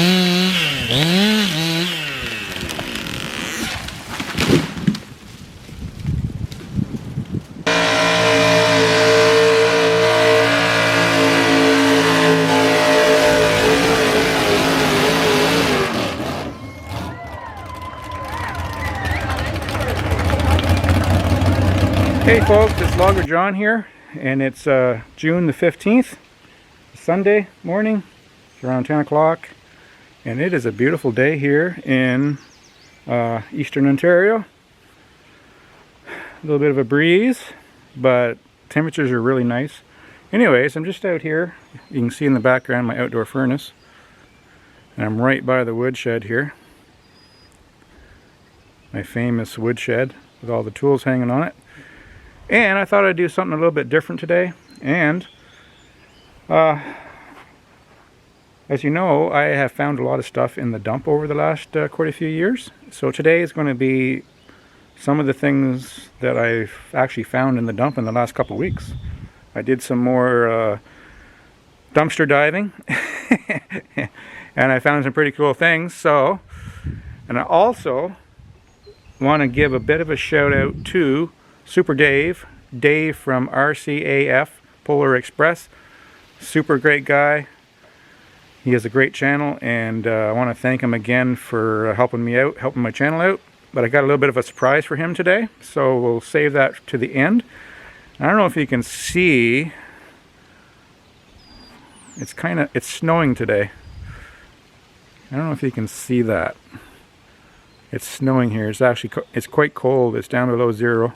Hey folks, it's Logger John here, and it's June the 15th, Sunday morning. It's around 10 o'clock, and it is a beautiful day here in Eastern Ontario. A little bit of a breeze, but temperatures are really nice. Anyways, I'm just out here. You can see in the background my outdoor furnace, and I'm right by the woodshed here. My famous woodshed with all the tools hanging on it. And I thought I'd do something a little bit different today. And as you know, I have found a lot of stuff in the dump over the last quite a few years. So today is going to be some of the things that I've actually found in the dump in the last couple of weeks. I did some more dumpster diving and I found some pretty cool things. So, and I also want to give a bit of a shout out to Super Dave from RCAF, Polar Express. Super great guy. He has a great channel, and I want to thank him again for helping me out, helping my channel out. But I got a little bit of a surprise for him today, so we'll save that to the end. I don't know if you can see. It's snowing today. I don't know if you can see that. It's snowing here. It's quite cold. It's down below zero.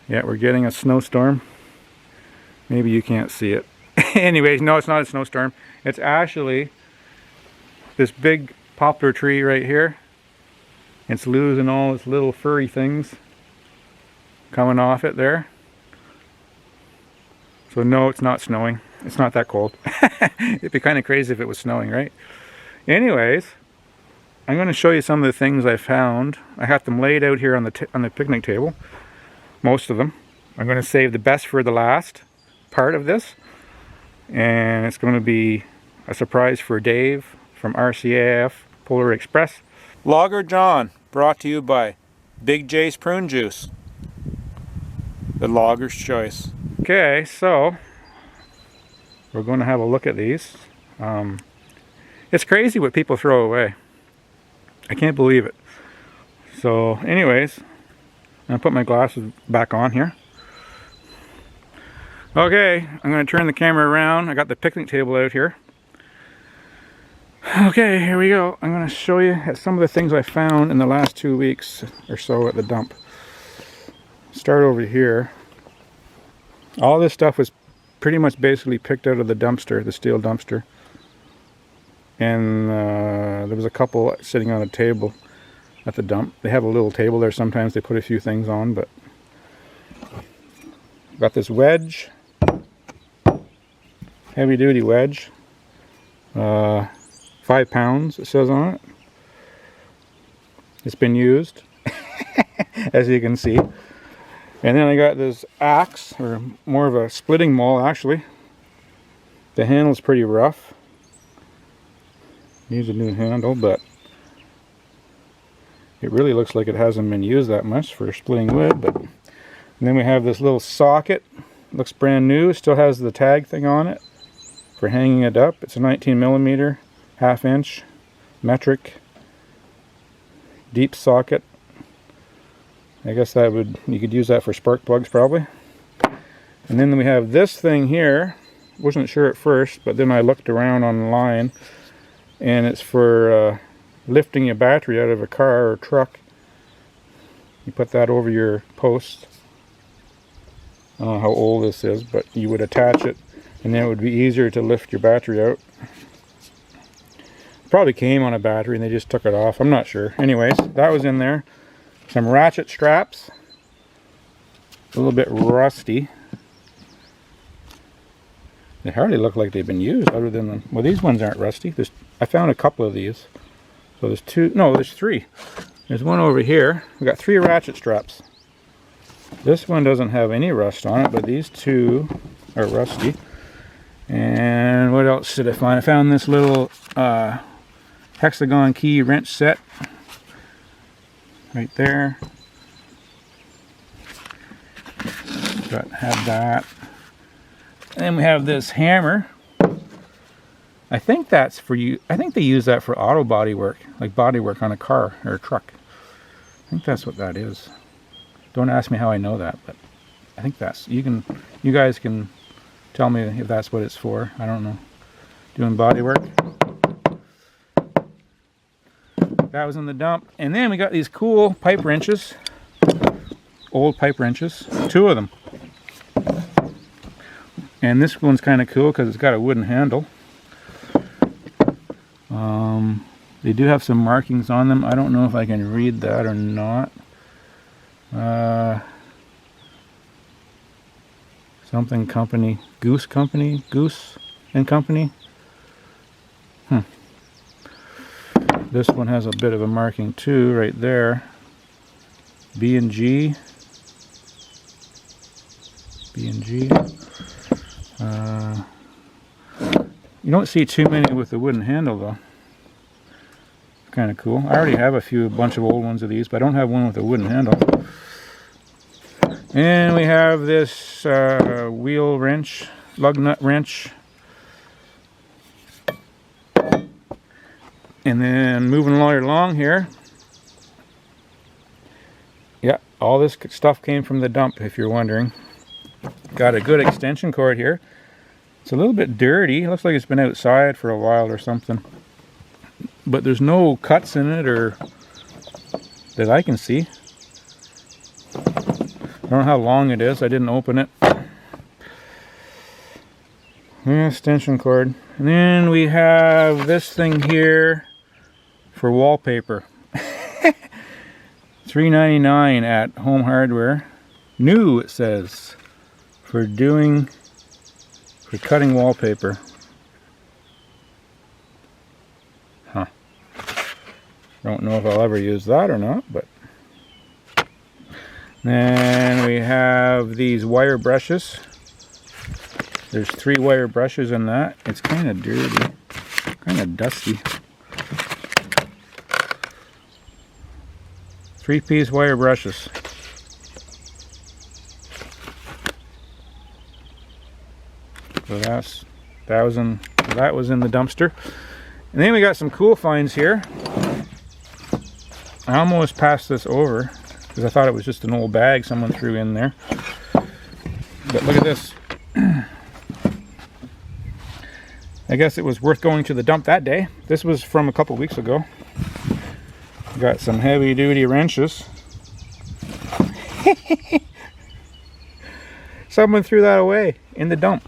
Yeah, we're getting a snowstorm. Maybe you can't see it. Anyways, no, it's not a snowstorm. It's actually this big poplar tree right here. It's losing all its little furry things coming off it there. So no, it's not snowing. It's not that cold. It'd be kind of crazy if it was snowing, right? Anyways, I'm going to show you some of the things I found. I have them laid out here on the picnic table. Most of them. I'm going to save the best for the last part of this, and it's going to be a surprise for Dave from RCAF Polar Express. Logger John, brought to you by Big J's Prune Juice, the logger's choice. Okay, so we're going to have a look at these. It's crazy what people throw away. I can't believe it. So anyways, I'm going to put my glasses back on here. Okay, I'm going to turn the camera around. I got the picnic table out here. Okay, here we go. I'm going to show you some of the things I found in the last 2 weeks or so at the dump. Start over here. All this stuff was pretty much basically picked out of the dumpster, the steel dumpster. And there was a couple sitting on a table at the dump. They have a little table there. Sometimes they put a few things on, but got this wedge, heavy duty wedge, 5 pounds it says on it. It's been used as you can see. And then I got this axe, or more of a splitting maul actually. The handle's pretty rough. Needs a new handle, but it really looks like it hasn't been used that much for splitting wood. But and then we have this little socket. Looks brand new. Still has the tag thing on it for hanging it up. It's a 19mm, 1/2 inch, metric, deep socket. I guess you could use that for spark plugs probably. And then we have this thing here. Wasn't sure at first, but then I looked around online, and it's for lifting a battery out of a car or truck. You put that over your post. I don't know how old this is, but you would attach it, and then it would be easier to lift your battery out. Probably came on a battery and they just took it off. I'm not sure. Anyways, that was in there. Some ratchet straps. A little bit rusty. They hardly look like they've been used, other than them. Well, these ones aren't rusty. I found a couple of these. So there's two. No, there's 3. There's one over here. We got 3 ratchet straps. This one doesn't have any rust on it, but these 2 are rusty. And what else did I find? I found this little hexagon key wrench set right there. Have that. And then we have this hammer. I think that's for you. I think they use that for auto body work, like body work on a car or a truck. I think that's what that is. Don't ask me how I know that, but I think that's, you guys can tell me if that's what it's for. I don't know. Doing body work. That was in the dump. And then we got these cool pipe wrenches. Old pipe wrenches. 2 of them. And this one's kind of cool because it's got a wooden handle. They do have some markings on them. I don't know if I can read that or not. Something company, Goose Company, Goose and Company. This one has a bit of a marking too, right there. B&G. B&G. You don't see too many with the wooden handle though. Kind of cool. I already have a bunch of old ones of these, but I don't have one with a wooden handle. And we have this wheel wrench, lug nut wrench. And then moving along here. Yeah, all this stuff came from the dump, if you're wondering. Got a good extension cord here. It's a little bit dirty. It looks like it's been outside for a while or something. But there's no cuts in it or that I can see. I don't know how long it is. I didn't open it. Extension cord. And then we have this thing here for wallpaper. $3.99 at Home Hardware. New, it says, for cutting wallpaper. Huh. Don't know if I'll ever use that or not, but. Then we have these wire brushes. There's 3 wire brushes in that. It's kind of dirty, kind of dusty. 3-piece wire brushes. So that was in the dumpster. And then we got some cool finds here. I almost passed this over because I thought it was just an old bag someone threw in there. But look at this. I guess it was worth going to the dump that day. This was from a couple weeks ago. Got some heavy duty wrenches. Someone threw that away in the dump.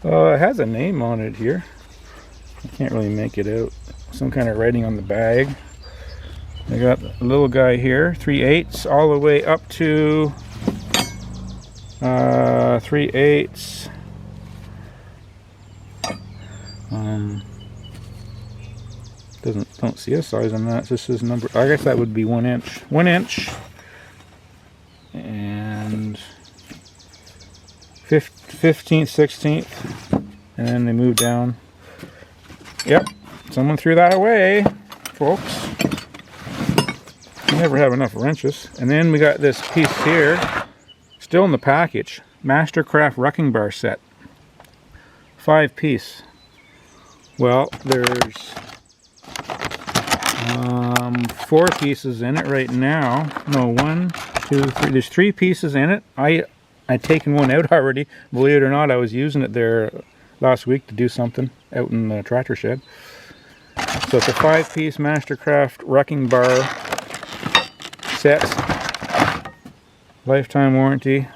It has a name on it here. I can't really make it out. Some kind of writing on the bag. I got a little guy here, 3/8 all the way up to 3/8. Don't see a size on that. This is number. I guess that would be 1 inch. 1 inch. And 15th, 16th, and then they move down. Yep, someone threw that away, folks. You never have enough wrenches. And then we got this piece here, still in the package, Mastercraft wrecking bar set, 5-piece. Well, there's 4 pieces in it right now. No, 1, 2, 3. There's 3 pieces in it. I'd taken one out already. Believe it or not, I was using it there last week to do something out in the tractor shed. So it's a 5-piece Mastercraft wrecking bar set. Lifetime warranty.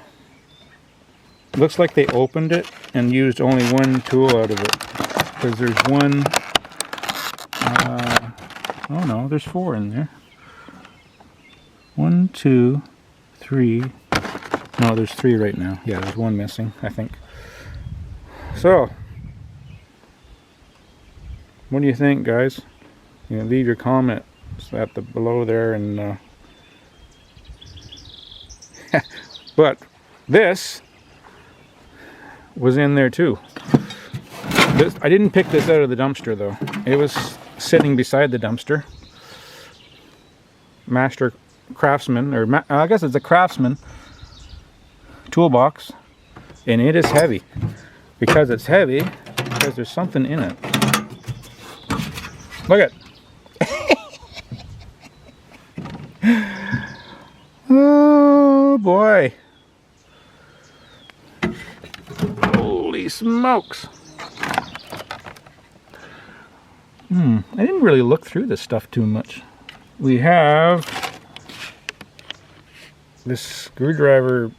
Looks like they opened it and used only 1 tool out of it. Because there's one... oh no, there's 4 in there. 1, 2, 3... No, there's 3 right now. Yeah, there's 1 missing, I think. So, what do you think, guys? You know, leave your comments at the below there, and but this was in there too. I didn't pick this out of the dumpster though. It was sitting beside the dumpster. Master Craftsman, or I guess it's a Craftsman toolbox, and it is heavy. Because it's heavy, because there's something in it. Look at. Oh boy. Holy smokes. I didn't really look through this stuff too much. We have this screwdriver,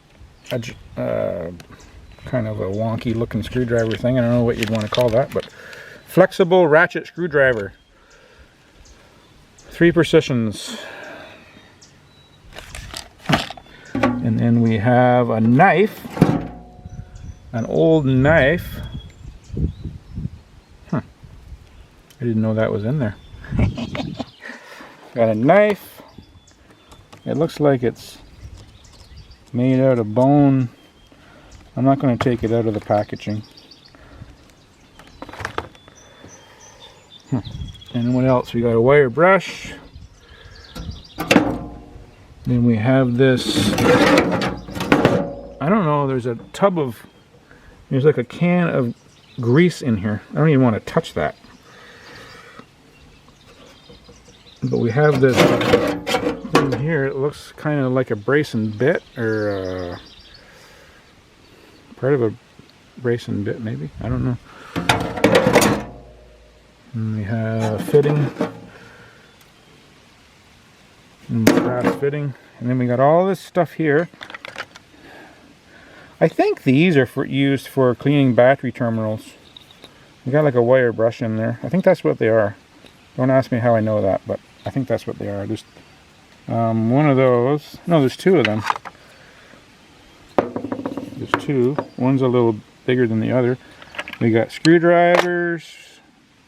kind of a wonky looking screwdriver thing. I don't know what you'd want to call that, but flexible ratchet screwdriver. 3 precisions. And then we have a knife, an old knife. I didn't know that was in there. Got a knife. It looks like it's made out of bone. I'm not going to take it out of the packaging. And what else? We got a wire brush. Then we have this, I don't know, there's a tub of, there's like a can of grease in here. I don't even want to touch that. But we have this thing here. It looks kind of like a brace and bit, or part of a brace and bit maybe. I don't know. And we have a fitting. And brass fitting. And then we got all this stuff here. I think these are used for cleaning battery terminals. We got like a wire brush in there. I think that's what they are. Don't ask me how I know that, but I think that's what they are. Just one of those. No, there's 2 of them. There's 2. One's a little bigger than the other. We got screwdrivers,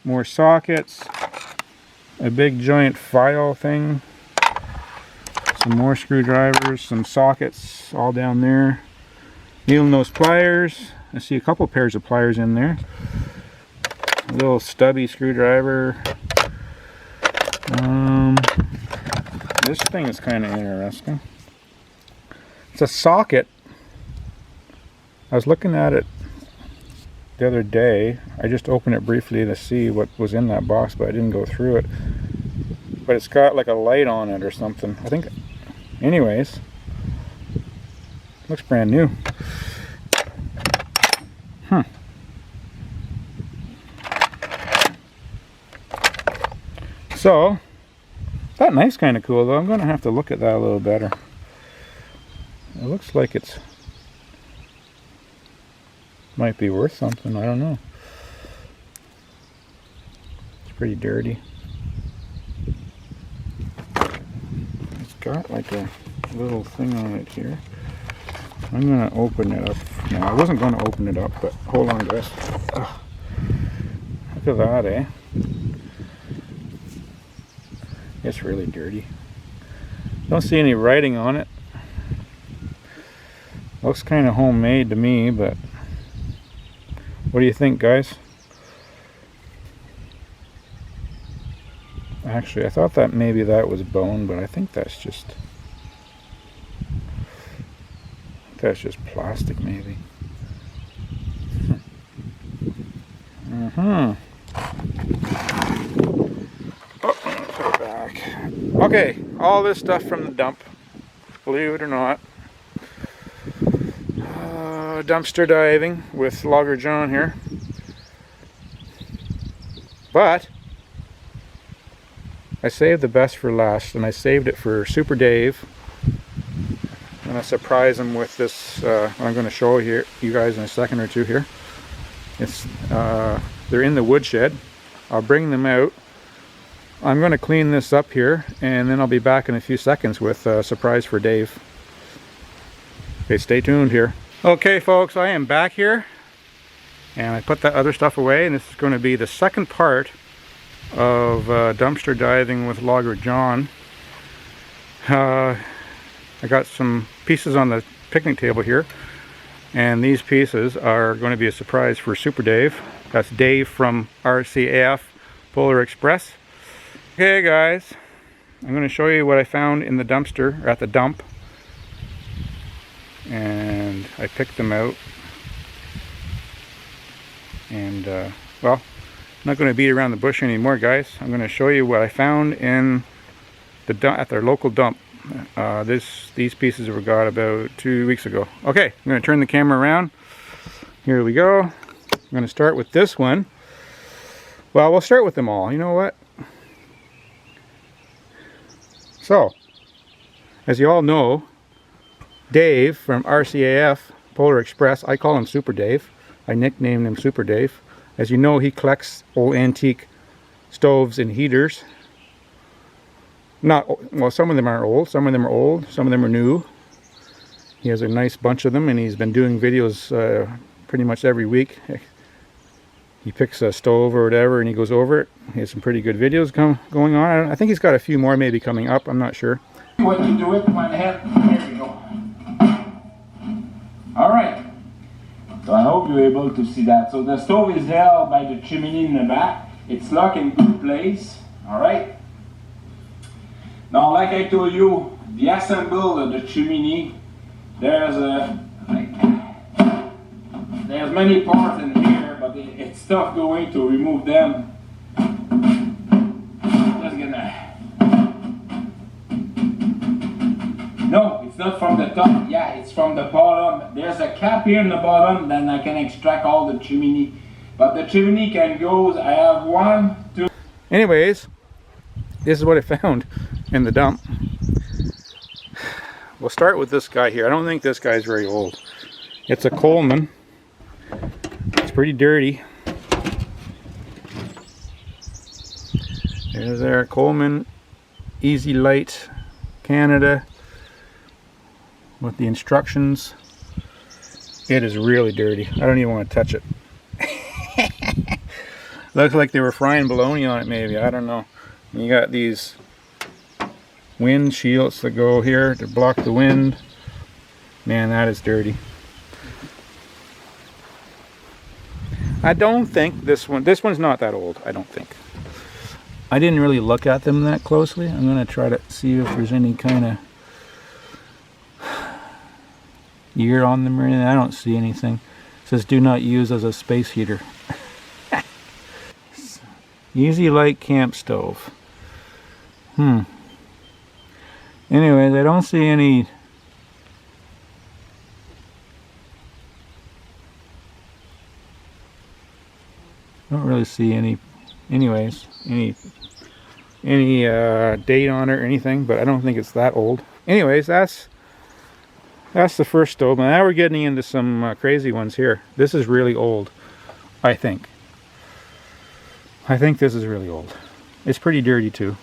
more sockets, a big giant file thing, some more screwdrivers, some sockets all down there. Needle nose pliers. I see a couple pairs of pliers in there. A little stubby screwdriver. This thing is kind of interesting. It's a socket. I was looking at it the other day. I just opened it briefly to see what was in that box, but I didn't go through it. But it's got like a light on it or something. I think, anyways, looks brand new. So, that knife's kind of cool though. I'm going to have to look at that a little better. It looks like it's might be worth something. I don't know. It's pretty dirty. It's got like a little thing on it here. I'm going to open it up. No, I wasn't going to open it up, but hold on guys. Ugh. Look at that, eh? It's really dirty. Don't see any writing on it. Looks kind of homemade to me, but what do you think, guys? Actually, I thought that maybe that was bone, but I think that's just plastic maybe. Okay, all this stuff from the dump, believe it or not. Dumpster diving with Logger John here. But I saved the best for last, and I saved it for Super Dave. I'm going to surprise him with this, I'm going to show you guys in a second or two here. It's they're in the woodshed. I'll bring them out. I'm going to clean this up here, and then I'll be back in a few seconds with a surprise for Dave. Okay, stay tuned here. Okay folks, I am back here, and I put that other stuff away, and this is going to be the second part of dumpster diving with Logger John. I got some pieces on the picnic table here, And these pieces are going to be a surprise for Super Dave. That's Dave from RCAF Polar Express. Okay guys, I'm going to show you what I found in the dumpster, or at the dump. And I picked them out. And well, I'm not going to beat around the bush anymore, guys. I'm going to show you what I found in the at their local dump. These pieces were got about 2 weeks ago. Okay, I'm going to turn the camera around. Here we go. I'm going to start with this one. Well, we'll start with them all. You know what? So, as you all know, Dave from RCAF Polar Express, I call him Super Dave. I nicknamed him Super Dave. As you know, he collects old antique stoves and heaters. Well, some of them are old, some of them are old, some of them are new. He has a nice bunch of them, and he's been doing videos pretty much every week. He picks a stove or whatever and he goes over it. He has some pretty good videos going on. I think he's got a few more maybe coming up, I'm not sure. When you do it, one head, there we go. Alright, so I hope you're able to see that. So the stove is held by the chimney in the back. It's locked in good place, alright? Now, like I told you, the assemble of the chimney, there's many parts in here, but it's tough going to remove them. Just gonna. No, it's not from the top. Yeah, it's from the bottom. There's a cap here in the bottom, then I can extract all the chimney. But the chimney can go. I have 1, 2. Anyways, this is what I found in the dump. We'll start with this guy here. I don't think this guy's very old. It's a Coleman. It's pretty dirty. There's our Coleman Easy Light Canada with the instructions. It is really dirty. I don't even want to touch it. Looks like they were frying bologna on it maybe. I don't know. And you got these wind shields that go here to block the wind. Man, that is dirty. I don't think this one's not that old, I don't think. I didn't really look at them that closely. I'm going to try to see if there's any kind of year on them or anything. I don't see anything. It says do not use as a space heater. Easy Light Camp Stove. Anyways, I don't see any. Don't really see any. Anyways, any date on it or anything, but I don't think it's that old. Anyways, that's the first stove. Now we're getting into some crazy ones here. This is really old, I think. I think this is really old. It's pretty dirty too.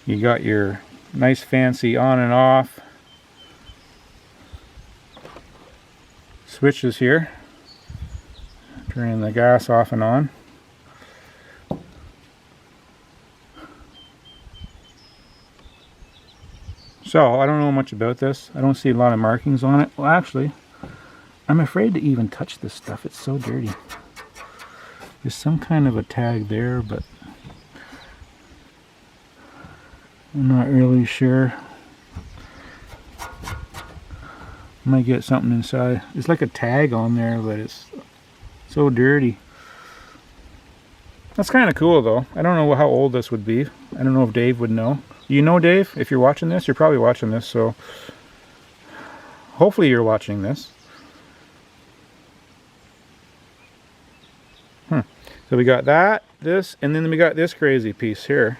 You got your nice fancy on and off switches here. Turning the gas off and on. So, I don't know much about this. I don't see a lot of markings on it. Well, actually, I'm afraid to even touch this stuff. It's so dirty. There's some kind of a tag there, but I'm not really sure. Might get something inside. It's like a tag on there, but it's so dirty. That's kind of cool though. I don't know how old this would be. I don't know if Dave would know. You know, Dave, if you're watching this, you're probably watching this, so hopefully you're watching this. So we got that, this, and then we got this crazy piece here.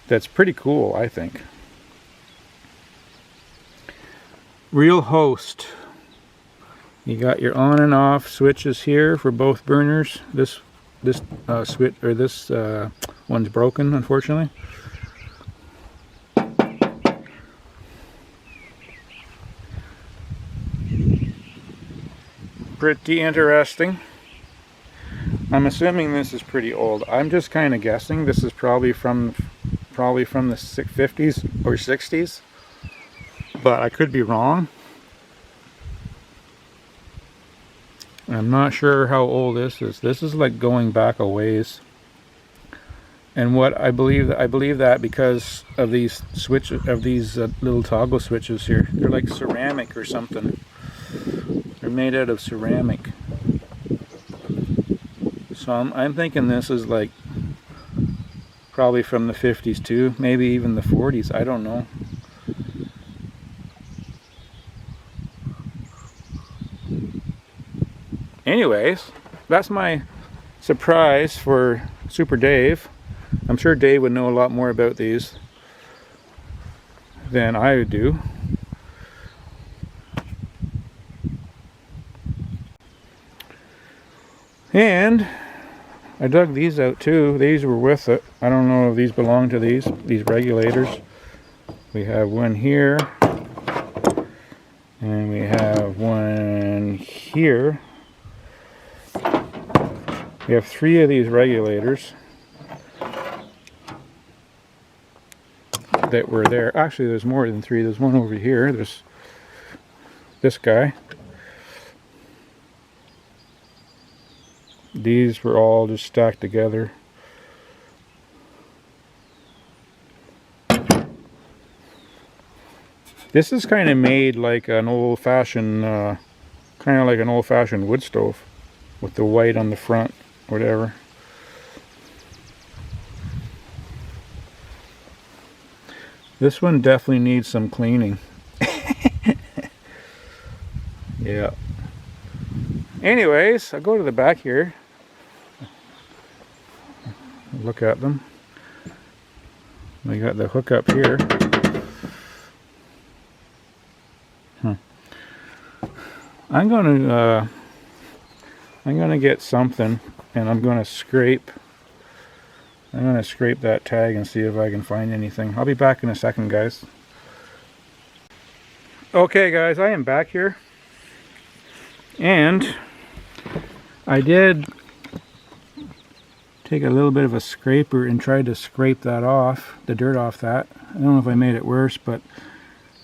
That's pretty cool, I think. Real Host. You got your on and off switches here for both burners. This switch, or this one's broken, unfortunately. Pretty interesting. I'm assuming this is pretty old. I'm just kind of guessing this is probably from the 50s or 60s. but I could be wrong. I'm not sure how old this is. This is like going back a ways. And what I believe that because of these switches, of these little toggle switches here, they're like ceramic or something. They're made out of ceramic. So I'm thinking this is like probably from the 50s too, maybe even the 40s. I don't know. Anyways, that's my surprise for Super Dave. I'm sure Dave would know a lot more about these than I would do. And I dug these out too. These were with it. I don't know if these belong to these regulators. We have one here. And we have one here. We have 3 of these regulators that were there. Actually, there's more than 3. There's one over here. There's this guy. These were all just stacked together. This is kind of made like an old-fashioned, kind of like an old-fashioned wood stove with the white on the front, whatever. This one definitely needs some cleaning. Yeah. Anyways, I'll go to the back here. Look at them. We got the hook up here. I'm gonna get something, and I'm gonna scrape that tag and see if I can find anything. I'll be back in a second, guys. Okay, guys, I am back here, and I did take a little bit of a scraper and tried to scrape that off, the dirt off that. I don't know if I made it worse, but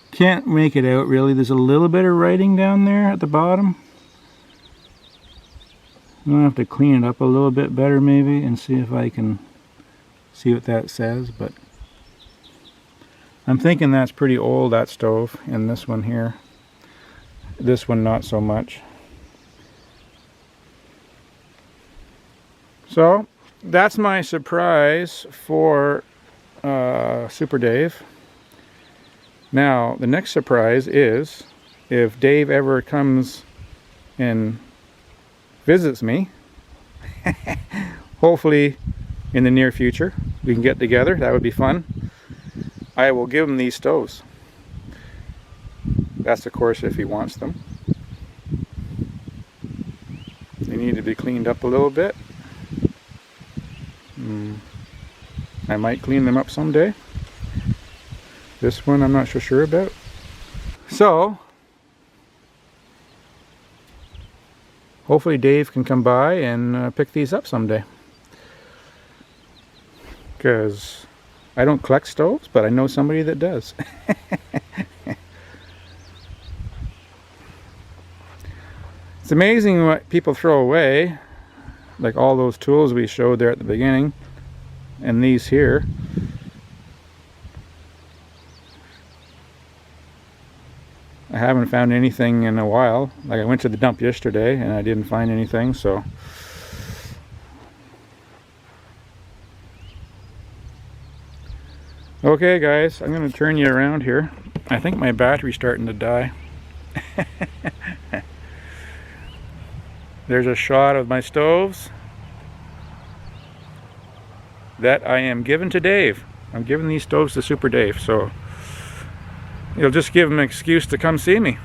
can't make it out really. There's a little bit of writing down there at the bottom. I'm gonna have to clean it up a little bit better maybe and see if I can see what that says, but I'm thinking that's pretty old, that stove, and this one here. This one not so much. So that's my surprise for Super Dave. Now the next surprise is if Dave ever comes and visits me, hopefully in the near future we can get together. That would be fun. I will give him these stoves. That's of course if he wants them. They need to be cleaned up a little bit. I might clean them up someday. This one I'm not so sure about. So hopefully Dave can come by and pick these up someday. Because I don't collect stoves, but I know somebody that does. It's amazing what people throw away, like all those tools we showed there at the beginning, and these here. I haven't found anything in a while. Like I went to the dump yesterday and I didn't find anything, so okay guys, I'm going to turn you around here. I think my battery's starting to die. There's a shot of my stoves that I am giving to Dave. I'm giving these stoves to Super Dave, so you'll just give him an excuse to come see me.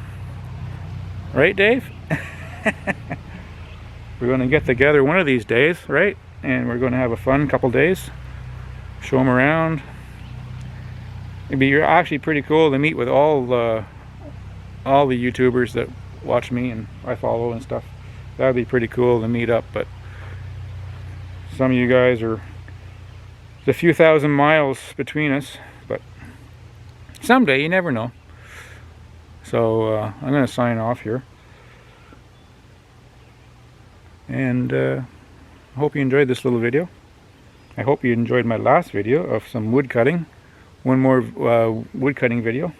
Right, Dave? We're going to get together one of these days, right? And we're going to have a fun couple days. Show him around. It'd be actually pretty cool to meet with all the YouTubers that watch me and I follow and stuff. That would be pretty cool to meet up, but some of you guys are, there's a few thousand miles between us, but someday, you never know. So I'm going to sign off here. And I hope you enjoyed this little video. I hope you enjoyed my last video of some wood cutting. One more wood cutting video.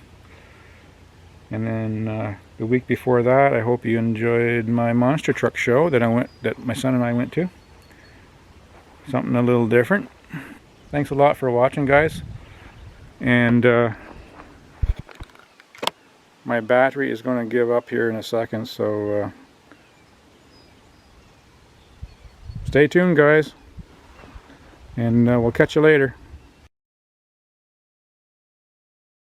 And then the week before that, I hope you enjoyed my monster truck show that my son and I went to. Something a little different. Thanks a lot for watching, guys. And my battery is going to give up here in a second, so stay tuned, guys. And we'll catch you later.